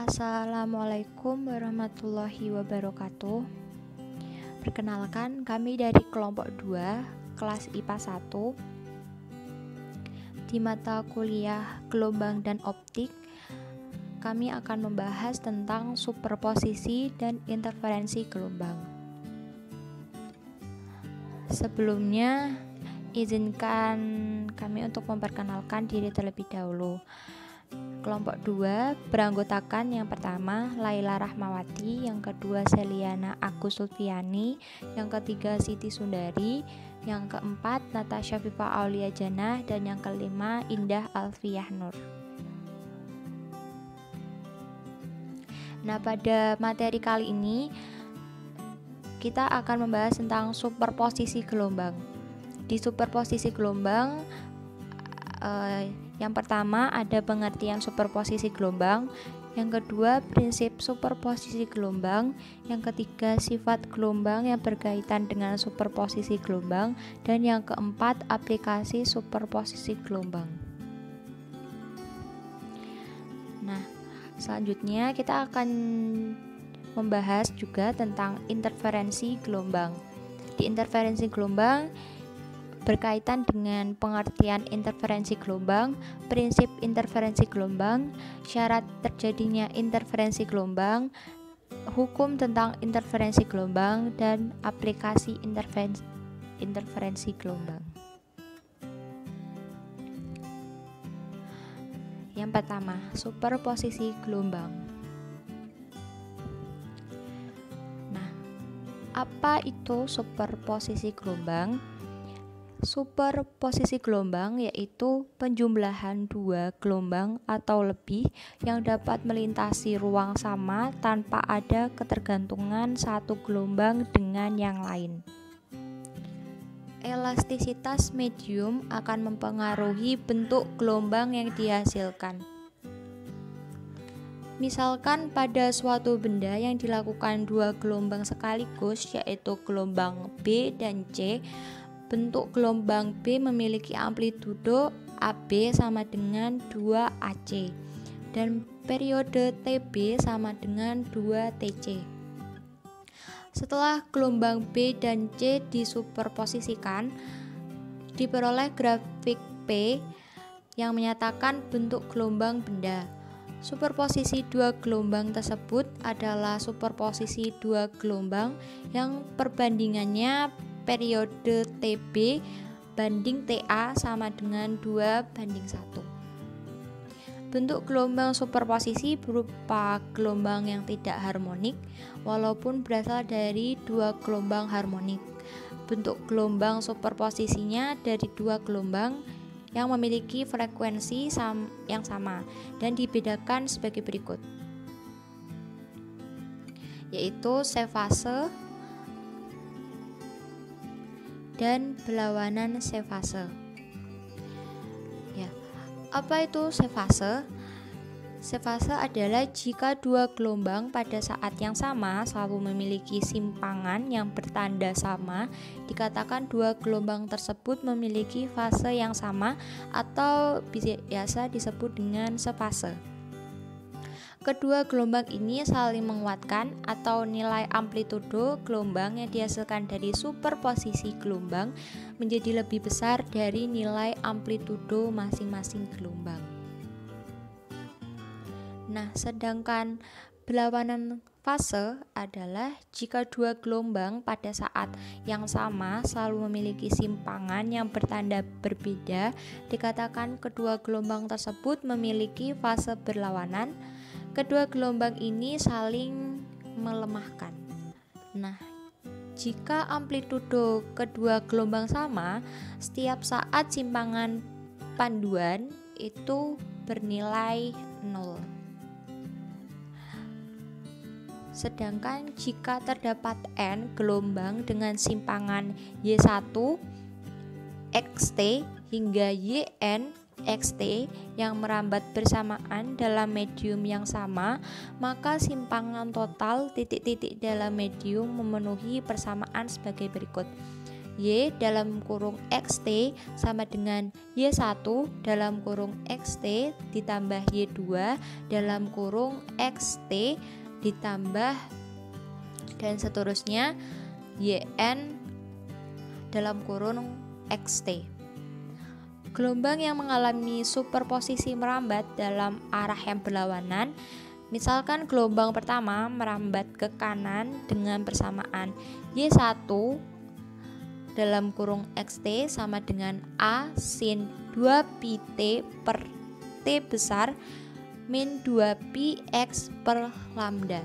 Assalamualaikum warahmatullahi wabarakatuh. Perkenalkan, kami dari kelompok 2, kelas IPA 1. Di mata kuliah gelombang dan optik, kami akan membahas tentang superposisi dan interferensi gelombang. Sebelumnya, izinkan kami untuk memperkenalkan diri terlebih dahulu. Kelompok 2 beranggotakan yang pertama Laila Rahmawati, yang kedua Seliana Agus Sulfiani, yang ketiga Siti Sundari, yang keempat Natasha Viva Aulia Jannah, dan yang kelima Indah Alfiah Nur. Nah, pada materi kali ini kita akan membahas tentang superposisi gelombang. Di superposisi gelombang, yang pertama ada pengertian superposisi gelombang, yang kedua prinsip superposisi gelombang, yang ketiga sifat gelombang yang berkaitan dengan superposisi gelombang, dan yang keempat aplikasi superposisi gelombang. Nah, selanjutnya kita akan membahas juga tentang interferensi gelombang. Di interferensi gelombang berkaitan dengan pengertian interferensi gelombang, prinsip interferensi gelombang, syarat terjadinya interferensi gelombang, hukum tentang interferensi gelombang, dan aplikasi interferensi gelombang. Yang pertama, superposisi gelombang. Nah, apa itu superposisi gelombang? Superposisi gelombang yaitu penjumlahan dua gelombang atau lebih yang dapat melintasi ruang sama tanpa ada ketergantungan satu gelombang dengan yang lain. Elastisitas medium akan mempengaruhi bentuk gelombang yang dihasilkan. Misalkan pada suatu benda yang dilakukan dua gelombang sekaligus, yaitu gelombang B dan C, bentuk gelombang B memiliki amplitudo AB sama dengan 2AC dan periode TB sama dengan 2TC. Setelah gelombang B dan C disuperposisikan, diperoleh grafik P yang menyatakan bentuk gelombang benda. Superposisi dua gelombang tersebut adalah superposisi dua gelombang yang perbandingannya periode TB banding TA sama dengan 2:1. Bentuk gelombang superposisi berupa gelombang yang tidak harmonik walaupun berasal dari dua gelombang harmonik. Bentuk gelombang superposisinya dari dua gelombang yang memiliki frekuensi yang sama dan dibedakan sebagai berikut, yaitu C-fase dan berlawanan C-fase. Ya, apa itu C-fase? C-fase adalah jika dua gelombang pada saat yang sama selalu memiliki simpangan yang bertanda sama, dikatakan dua gelombang tersebut memiliki fase yang sama atau biasa disebut dengan sefase. Kedua gelombang ini saling menguatkan atau nilai amplitudo gelombang yang dihasilkan dari superposisi gelombang menjadi lebih besar dari nilai amplitudo masing-masing gelombang. Nah, sedangkan berlawanan fase adalah jika dua gelombang pada saat yang sama selalu memiliki simpangan yang bertanda berbeda, dikatakan kedua gelombang tersebut memiliki fase berlawanan. Kedua gelombang ini saling melemahkan. Nah, jika amplitudo kedua gelombang sama, setiap saat simpangan panduan itu bernilai 0. Sedangkan jika terdapat N gelombang dengan simpangan Y1 XT hingga YN XT yang merambat bersamaan dalam medium yang sama, maka simpangan total titik-titik dalam medium memenuhi persamaan sebagai berikut, Y dalam kurung XT sama dengan Y1 dalam kurung XT ditambah Y2 dalam kurung XT ditambah dan seterusnya YN dalam kurung XT. Gelombang yang mengalami superposisi merambat dalam arah yang berlawanan, misalkan gelombang pertama merambat ke kanan dengan persamaan Y1 dalam kurung XT sama dengan A sin 2pi per T besar min 2pi X per lambda.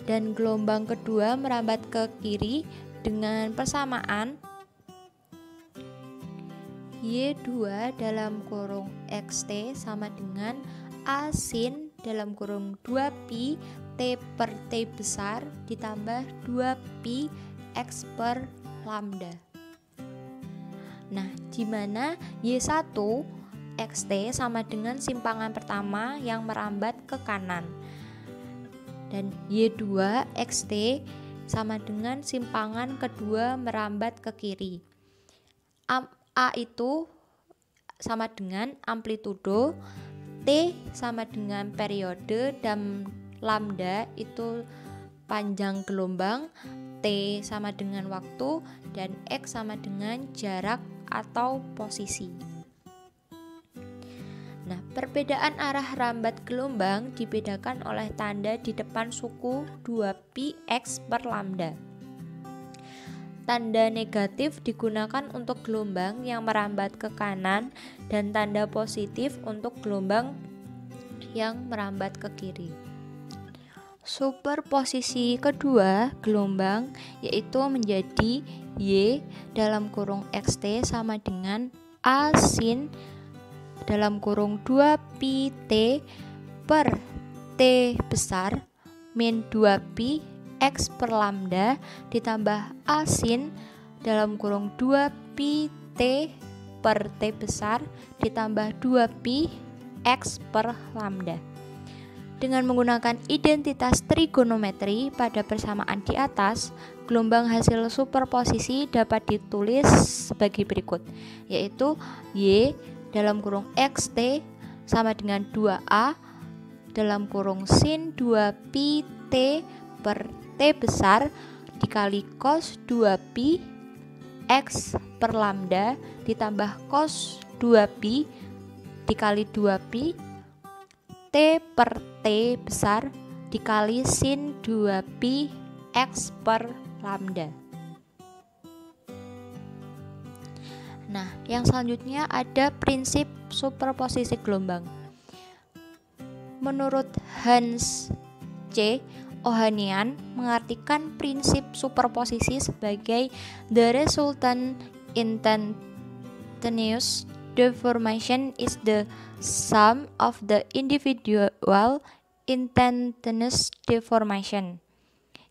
Dan gelombang kedua merambat ke kiri dengan persamaan Y2 dalam kurung XT sama dengan A sin dalam kurung 2pi T per T besar ditambah 2pi X per lambda. Nah, di mana Y1 XT sama dengan simpangan pertama yang merambat ke kanan. Dan Y2 XT sama dengan simpangan kedua merambat ke kiri. A itu sama dengan amplitudo, T sama dengan periode, dan lambda itu panjang gelombang, T sama dengan waktu, dan X sama dengan jarak atau posisi. Nah, perbedaan arah rambat gelombang dibedakan oleh tanda di depan suku 2pi X per lambda. Tanda negatif digunakan untuk gelombang yang merambat ke kanan dan tanda positif untuk gelombang yang merambat ke kiri. Superposisi kedua gelombang yaitu menjadi Y dalam kurung XT sama dengan A sin dalam kurung 2pi T per T besar min 2pi X per lambda ditambah A sin dalam kurung 2pi T per T besar ditambah 2pi X per lambda. Dengan menggunakan identitas trigonometri pada persamaan di atas, gelombang hasil superposisi dapat ditulis sebagai berikut, yaitu Y dalam kurung XT sama dengan 2A dalam kurung sin 2pi T per T besar dikali cos 2pi X per lambda ditambah cos 2pi dikali 2pi T per T besar dikali sin 2pi X per lambda. Nah, yang selanjutnya ada prinsip superposisi gelombang. Menurut Hans C. Ohanian mengartikan prinsip superposisi sebagai the resultant instantaneous deformation is the sum of the individual instantaneous deformation.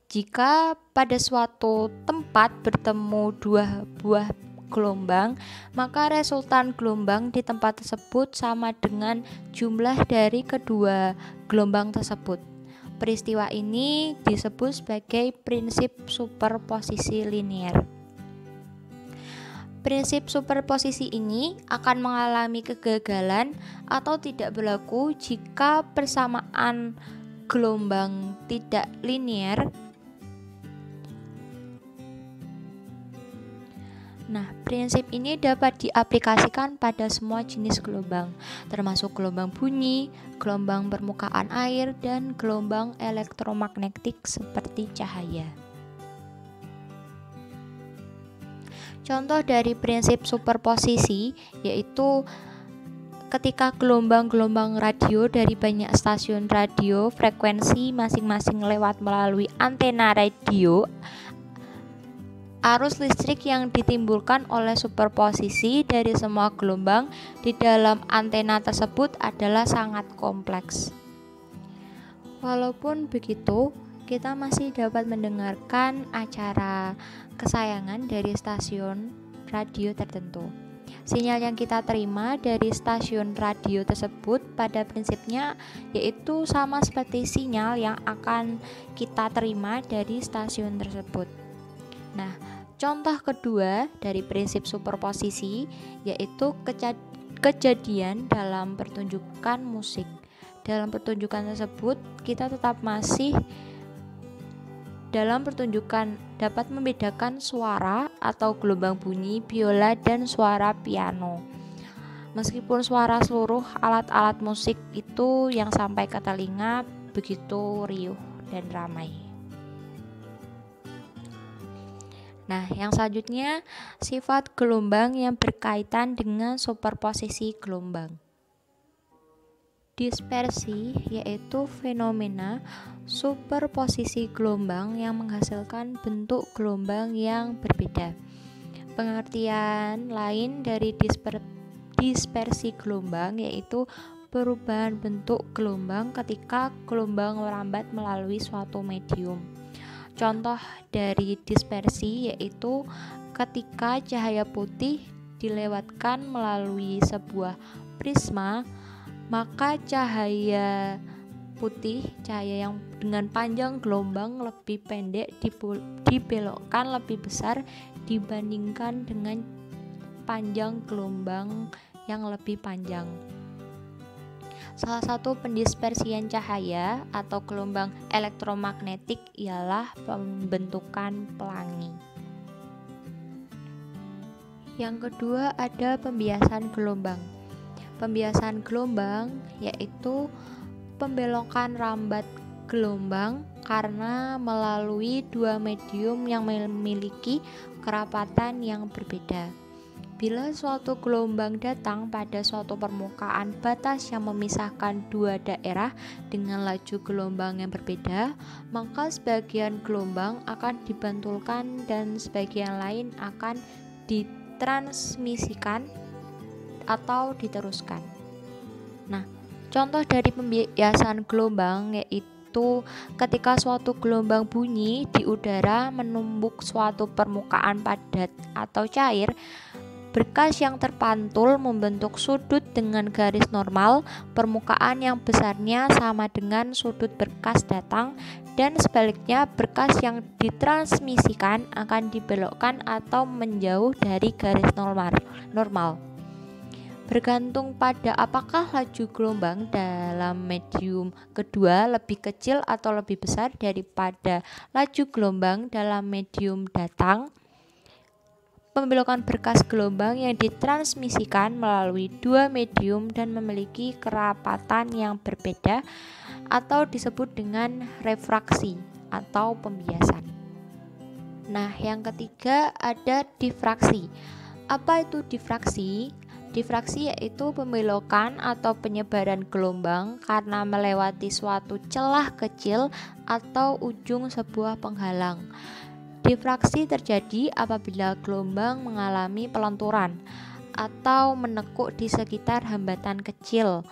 Jika pada suatu tempat bertemu dua buah gelombang, maka resultan gelombang di tempat tersebut sama dengan jumlah dari kedua gelombang tersebut. Peristiwa ini disebut sebagai prinsip superposisi linier. Prinsip superposisi ini akan mengalami kegagalan atau tidak berlaku jika persamaan gelombang tidak linier. Nah, prinsip ini dapat diaplikasikan pada semua jenis gelombang, termasuk gelombang bunyi, gelombang permukaan air, dan gelombang elektromagnetik seperti cahaya. Contoh dari prinsip superposisi yaitu ketika gelombang-gelombang radio dari banyak stasiun radio frekuensi masing-masing lewat melalui antena radio, arus listrik yang ditimbulkan oleh superposisi dari semua gelombang di dalam antena tersebut adalah sangat kompleks. Walaupun begitu, kita masih dapat mendengarkan acara kesayangan dari stasiun radio tertentu. Sinyal yang kita terima dari stasiun radio tersebut pada prinsipnya yaitu sama seperti sinyal yang akan kita terima dari stasiun tersebut. Nah, Contoh kedua dari prinsip superposisi yaitu kejadian dalam pertunjukan musik. Dalam pertunjukan tersebut kita tetap masih dalam pertunjukan dapat membedakan suara atau gelombang bunyi biola dan suara piano. Meskipun suara seluruh alat-alat musik itu yang sampai ke telinga begitu riuh dan ramai. Nah, yang selanjutnya sifat gelombang yang berkaitan dengan superposisi gelombang. Dispersi yaitu fenomena superposisi gelombang yang menghasilkan bentuk gelombang yang berbeda. Pengertian lain dari dispersi gelombang yaitu perubahan bentuk gelombang ketika gelombang merambat melalui suatu medium. Contoh dari dispersi yaitu ketika cahaya putih dilewatkan melalui sebuah prisma, maka cahaya putih, cahaya yang dengan panjang gelombang lebih pendek dibelokkan lebih besar dibandingkan dengan panjang gelombang yang lebih panjang. Salah satu pendispersian cahaya atau gelombang elektromagnetik ialah pembentukan pelangi. Yang kedua ada pembiasan gelombang. Pembiasan gelombang yaitu pembelokan rambat gelombang karena melalui dua medium yang memiliki kerapatan yang berbeda. Bila suatu gelombang datang pada suatu permukaan batas yang memisahkan dua daerah dengan laju gelombang yang berbeda, maka sebagian gelombang akan dibantulkan dan sebagian lain akan ditransmisikan atau diteruskan. Nah, contoh dari pembiasan gelombang yaitu ketika suatu gelombang bunyi di udara menumbuk suatu permukaan padat atau cair, berkas yang terpantul membentuk sudut dengan garis normal, permukaan yang besarnya sama dengan sudut berkas datang, dan sebaliknya berkas yang ditransmisikan akan dibelokkan atau menjauh dari garis normal. Bergantung pada apakah laju gelombang dalam medium kedua lebih kecil atau lebih besar daripada laju gelombang dalam medium datang, pembelokan berkas gelombang yang ditransmisikan melalui dua medium dan memiliki kerapatan yang berbeda atau disebut dengan refraksi atau pembiasan. Nah, yang ketiga ada difraksi. Apa itu difraksi? Difraksi yaitu pembelokan atau penyebaran gelombang karena melewati suatu celah kecil atau ujung sebuah penghalang. Difraksi terjadi apabila gelombang mengalami pelenturan atau menekuk di sekitar hambatan kecil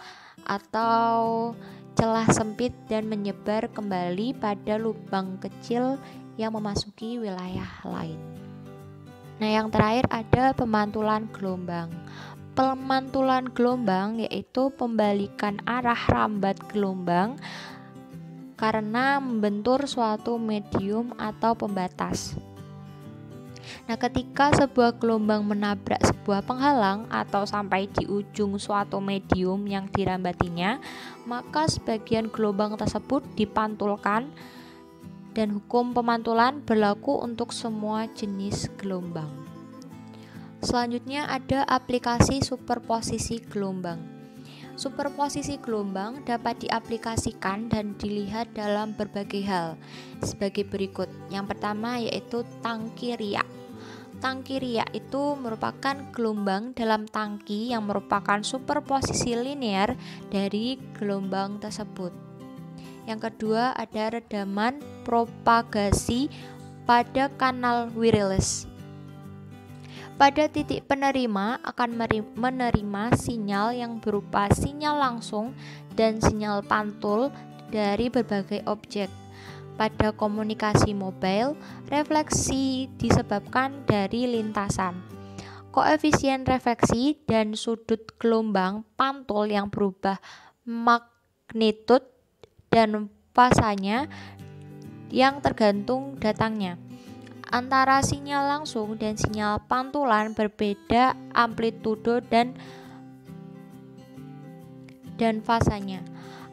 atau celah sempit dan menyebar kembali pada lubang kecil yang memasuki wilayah lain. Nah, yang terakhir ada pemantulan gelombang. Pemantulan gelombang yaitu pembalikan arah rambat gelombang karena membentur suatu medium atau pembatas. Nah, ketika sebuah gelombang menabrak sebuah penghalang atau sampai di ujung suatu medium yang dirambatinya, maka sebagian gelombang tersebut dipantulkan dan hukum pemantulan berlaku untuk semua jenis gelombang. Selanjutnya ada aplikasi superposisi gelombang. Superposisi gelombang dapat diaplikasikan dan dilihat dalam berbagai hal sebagai berikut. Yang pertama yaitu tangki riak. Tangki riak itu merupakan gelombang dalam tangki yang merupakan superposisi linear dari gelombang tersebut. Yang kedua ada redaman propagasi pada kanal wireless. Pada titik penerima akan menerima sinyal yang berupa sinyal langsung dan sinyal pantul dari berbagai objek. Pada komunikasi mobile, refleksi disebabkan dari lintasan. Koefisien refleksi dan sudut gelombang pantul yang berubah magnitud dan fasanya yang tergantung datangnya. Antara sinyal langsung dan sinyal pantulan berbeda amplitudo dan fasanya.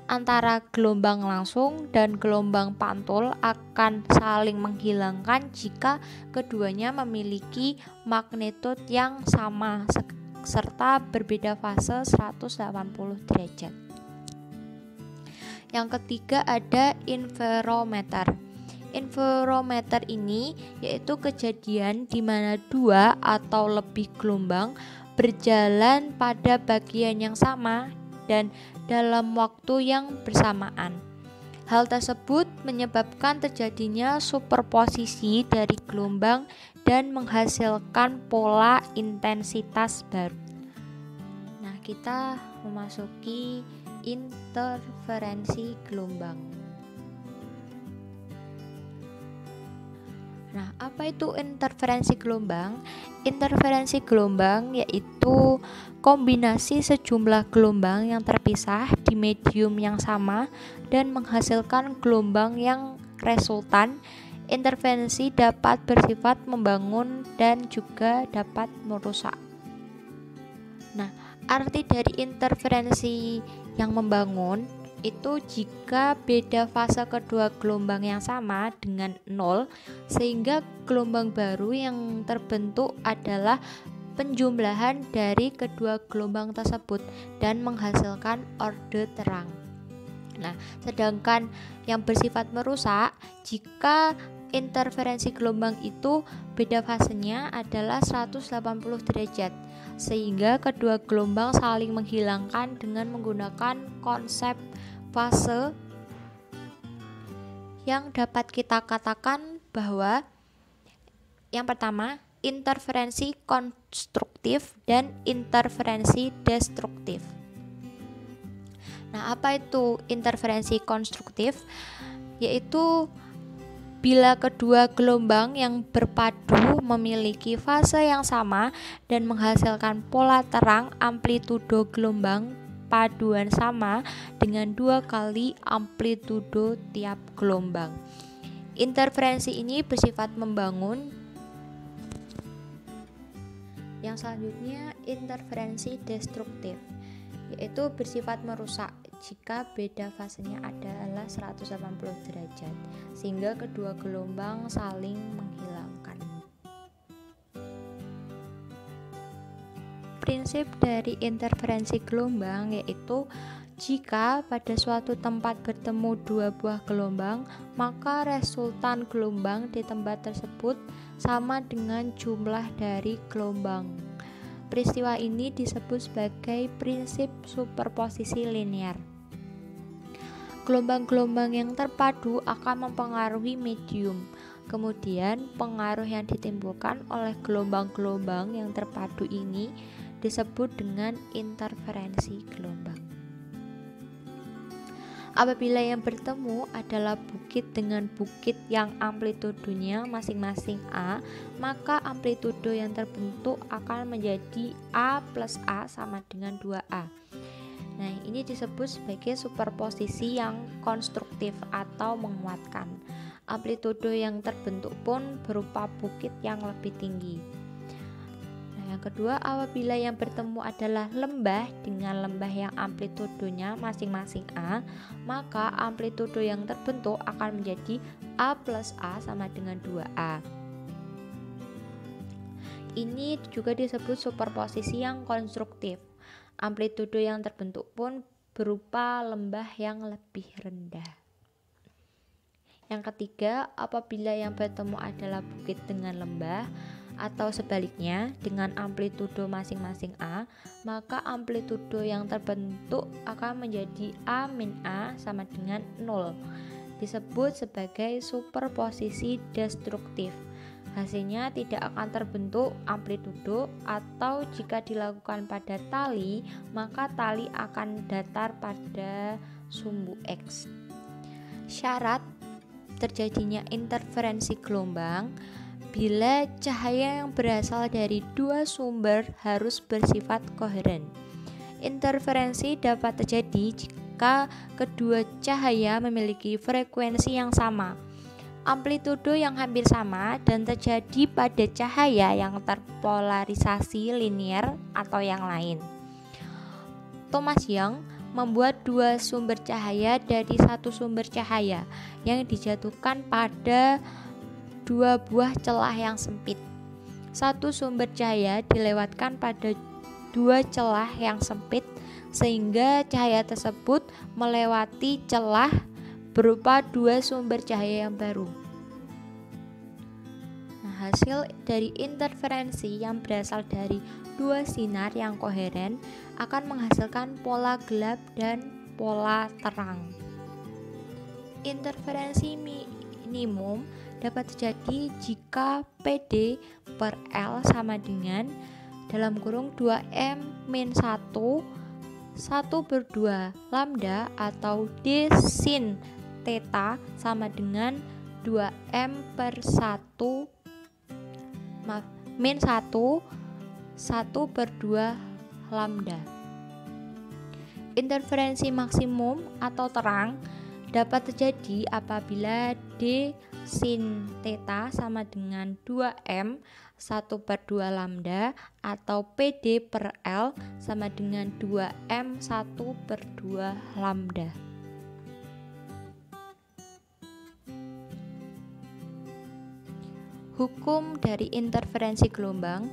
Antara gelombang langsung dan gelombang pantul akan saling menghilangkan jika keduanya memiliki magnitudo yang sama serta berbeda fase 180 derajat. Yang ketiga ada interferometer. Interferometer ini yaitu kejadian di mana dua atau lebih gelombang berjalan pada bagian yang sama dan dalam waktu yang bersamaan. Hal tersebut menyebabkan terjadinya superposisi dari gelombang dan menghasilkan pola intensitas baru. Nah, kita memasuki interferensi gelombang. Nah, apa itu interferensi gelombang? Interferensi gelombang yaitu kombinasi sejumlah gelombang yang terpisah di medium yang sama dan menghasilkan gelombang yang resultan. Interferensi dapat bersifat membangun dan juga dapat merusak. Nah, arti dari interferensi yang membangun itu jika beda fase kedua gelombang yang sama dengan 0, sehingga gelombang baru yang terbentuk adalah penjumlahan dari kedua gelombang tersebut dan menghasilkan orde terang. Nah, sedangkan yang bersifat merusak jika interferensi gelombang itu beda fasenya adalah 180 derajat, sehingga kedua gelombang saling menghilangkan dengan menggunakan konsep fase yang dapat kita katakan bahwa yang pertama interferensi konstruktif dan interferensi destruktif. Nah, apa itu interferensi konstruktif? Yaitu bila kedua gelombang yang berpadu memiliki fase yang sama dan menghasilkan pola terang amplitudo gelombang paduan sama dengan 2 kali amplitudo tiap gelombang. Interferensi ini bersifat membangun. Yang selanjutnya interferensi destruktif, yaitu bersifat merusak jika beda fasenya adalah 180 derajat, sehingga kedua gelombang saling menghilangkan. Prinsip dari interferensi gelombang yaitu jika pada suatu tempat bertemu dua buah gelombang, maka resultan gelombang di tempat tersebut sama dengan jumlah dari gelombang. Peristiwa ini disebut sebagai prinsip superposisi linear. Gelombang-gelombang yang terpadu akan mempengaruhi medium. Kemudian, pengaruh yang ditimbulkan oleh gelombang-gelombang yang terpadu ini disebut dengan interferensi gelombang. Apabila yang bertemu adalah bukit dengan bukit yang amplitudonya masing-masing A, maka amplitudo yang terbentuk akan menjadi A plus A sama dengan 2A. Nah, ini disebut sebagai superposisi yang konstruktif atau menguatkan. Amplitudo yang terbentuk pun berupa bukit yang lebih tinggi. Yang kedua, apabila yang bertemu adalah lembah dengan lembah yang amplitudonya masing-masing A, maka amplitudo yang terbentuk akan menjadi A plus A sama dengan 2A. Ini juga disebut superposisi yang konstruktif. Amplitudo yang terbentuk pun berupa lembah yang lebih rendah. Yang ketiga, apabila yang bertemu adalah bukit dengan lembah, atau sebaliknya dengan amplitudo masing-masing A, maka amplitudo yang terbentuk akan menjadi A min A sama dengan 0. Disebut sebagai superposisi destruktif. Hasilnya tidak akan terbentuk amplitudo, atau jika dilakukan pada tali, maka tali akan datar pada sumbu X. Syarat terjadinya interferensi gelombang bila cahaya yang berasal dari dua sumber harus bersifat koheren. Interferensi dapat terjadi jika kedua cahaya memiliki frekuensi yang sama. amplitudo yang hampir sama dan terjadi pada cahaya yang terpolarisasi linier atau yang lain. Thomas Young membuat dua sumber cahaya dari satu sumber cahaya yang dijatuhkan pada dua buah celah yang sempit. Satu sumber cahaya dilewatkan pada dua celah yang sempit sehingga cahaya tersebut melewati celah berupa dua sumber cahaya yang baru. Nah, hasil dari interferensi yang berasal dari dua sinar yang koheren akan menghasilkan pola gelap dan pola terang. Interferensi minimum dapat terjadi jika PD per L sama dengan dalam kurung 2m-1 1/2 lambda atau D sin theta sama dengan 2m per 1 min 1 1/2 lambda. Interferensi maksimum atau terang dapat terjadi apabila D sin theta sama dengan 2m 1/2 lambda atau PD per L sama dengan 2m 1/2 lambda. Hukum dari interferensi gelombang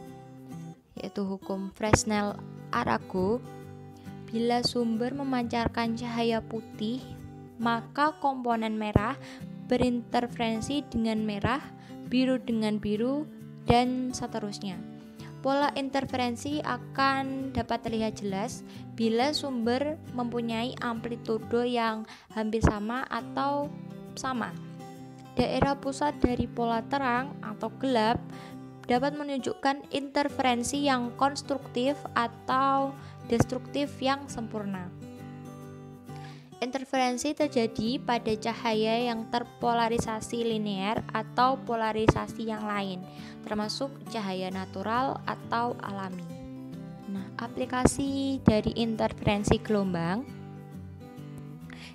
yaitu hukum Fresnel-Arago. Bila sumber memancarkan cahaya putih, maka komponen merah berinterferensi dengan merah, biru dengan biru, dan seterusnya. Pola interferensi akan dapat terlihat jelas bila sumber mempunyai amplitudo yang hampir sama atau sama. Daerah pusat dari pola terang atau gelap dapat menunjukkan interferensi yang konstruktif atau destruktif yang sempurna. Interferensi terjadi pada cahaya yang terpolarisasi linear atau polarisasi yang lain, termasuk cahaya natural atau alami. Nah, aplikasi dari interferensi gelombang.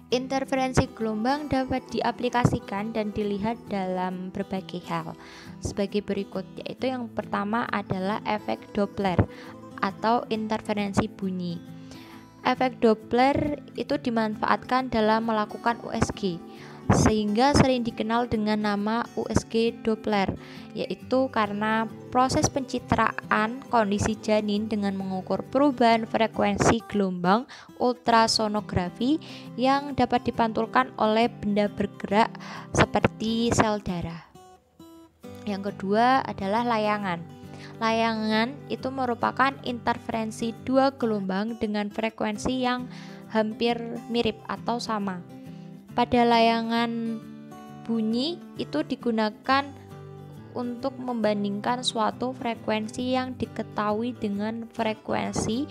Interferensi gelombang dapat diaplikasikan dan dilihat dalam berbagai hal sebagai berikut, yaitu yang pertama adalah efek Doppler atau interferensi bunyi. Efek Doppler itu dimanfaatkan dalam melakukan USG sehingga sering dikenal dengan nama USG Doppler, yaitu karena proses pencitraan kondisi janin dengan mengukur perubahan frekuensi gelombang ultrasonografi yang dapat dipantulkan oleh benda bergerak seperti sel darah. Yang kedua adalah layangan. Layangan itu merupakan interferensi dua gelombang dengan frekuensi yang hampir mirip atau sama. Pada layangan bunyi itu digunakan untuk membandingkan suatu frekuensi yang diketahui dengan frekuensi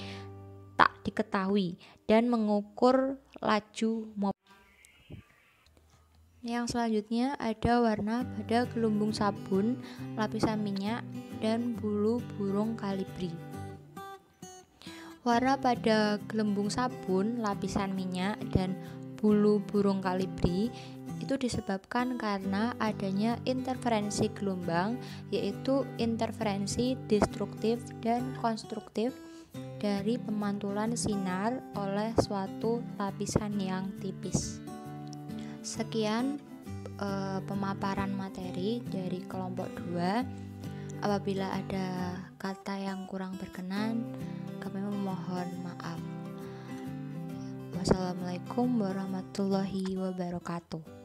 tak diketahui dan mengukur laju mobil. Yang selanjutnya ada warna pada gelembung sabun, lapisan minyak, dan bulu burung kalibri. Warna pada gelembung sabun, lapisan minyak, dan bulu burung kalibri itu disebabkan karena adanya interferensi gelombang, yaitu interferensi destruktif dan konstruktif dari pemantulan sinar oleh suatu lapisan yang tipis. Sekian pemaparan materi dari kelompok 2. Apabila ada kata yang kurang berkenan, kami memohon maaf. Wassalamualaikum warahmatullahi wabarakatuh.